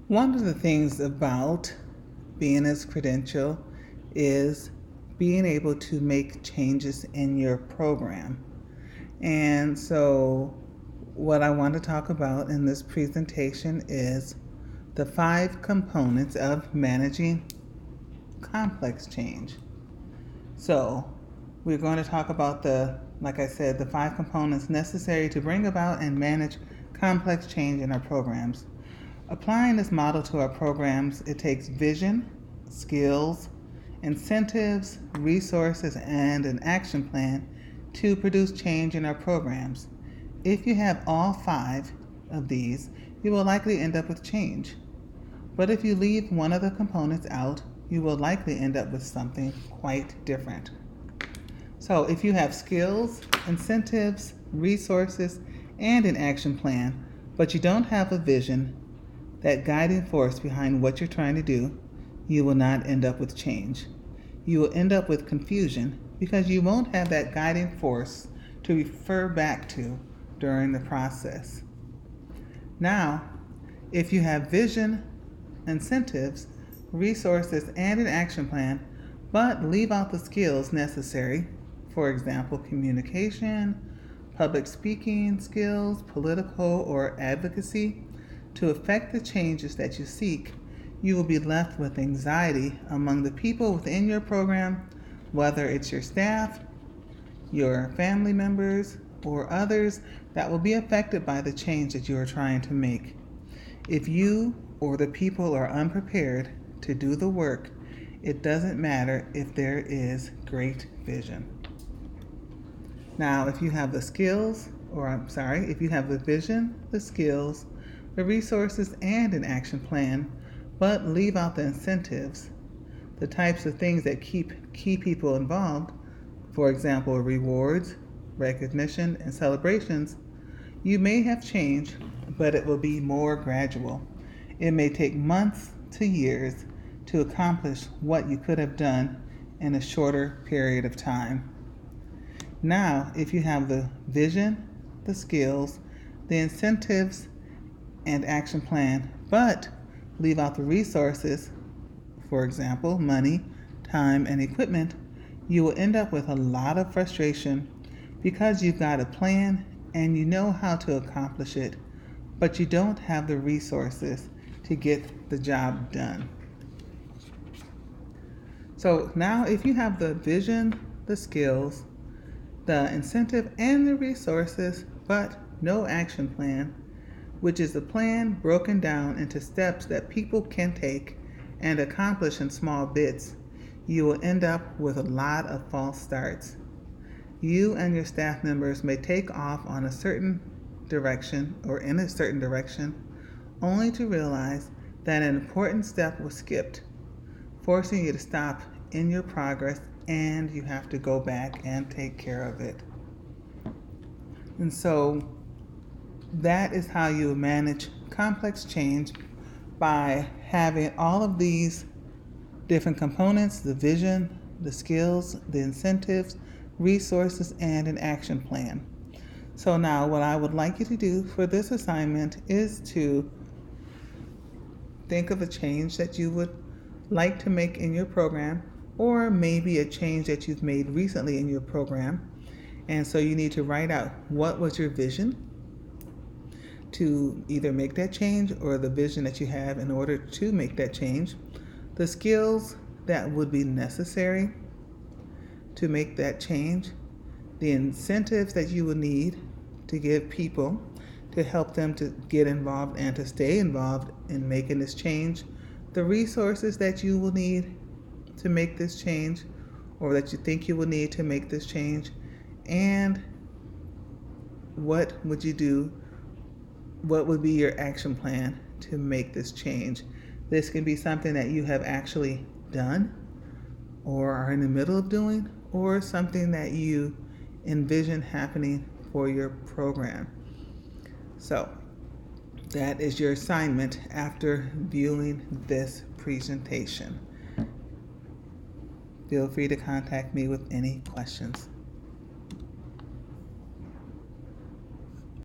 One of the things about being as credential is being able to make changes in your program. And so, what I want to talk about in this presentation is the 5 components of managing complex change. So, we're going to talk about like I said, the 5 components necessary to bring about and manage complex change in our programs. Applying this model to our programs, it takes vision, skills, incentives, resources, and an action plan to produce change in our programs. If you have all 5 of these, you will likely end up with change. But if you leave one of the components out, you will likely end up with something quite different. So if you have skills, incentives, resources, and an action plan, but you don't have a vision, that guiding force behind what you're trying to do, you will not end up with change. You will end up with confusion because you won't have that guiding force to refer back to during the process. Now, if you have vision, incentives, resources, and an action plan, but leave out the skills necessary, for example, communication, public speaking skills, political or advocacy, to effect the changes that you seek, you will be left with anxiety among the people within your program, whether it's your staff, your family members, or others that will be affected by the change that you are trying to make. If you or the people are unprepared to do the work, it doesn't matter if there is great vision. Now, if you have the vision, the skills, the resources, and an action plan, but leave out the incentives, the types of things that keep key people involved, for example, rewards, recognition, and celebrations, you may have change, but it will be more gradual. It may take months to years to accomplish what you could have done in a shorter period of time. Now, if you have the vision, the skills, the incentives, and action plan, but leave out the resources, for example, money, time, and equipment, you will end up with a lot of frustration because you've got a plan and you know how to accomplish it, but you don't have the resources to get the job done. So now if you have the vision, the skills, the incentive, and the resources, but no action plan, which is a plan broken down into steps that people can take and accomplish in small bits, you will end up with a lot of false starts. You and your staff members may take off on a certain direction or in a certain direction, only to realize that an important step was skipped, forcing you to stop in your progress, and you have to go back and take care of it. And so that is how you manage complex change, by having all of these different components: the vision, the skills, the incentives, resources, and an action plan. So now what I would like you to do for this assignment is to think of a change that you would like to make in your program, or maybe a change that you've made recently in your program. And so you need to write out what was your vision to either make that change, or the vision that you have in order to make that change, the skills that would be necessary to make that change, the incentives that you would need to give people to help them to get involved and to stay involved in making this change, the resources that you will need to make this change, or that you think you will need to make this change, and what would you do, what would be your action plan to make this change. This can be something that you have actually done or are in the middle of doing, or something that you envision happening for your program. So that is your assignment after viewing this presentation. Feel free to contact me with any questions.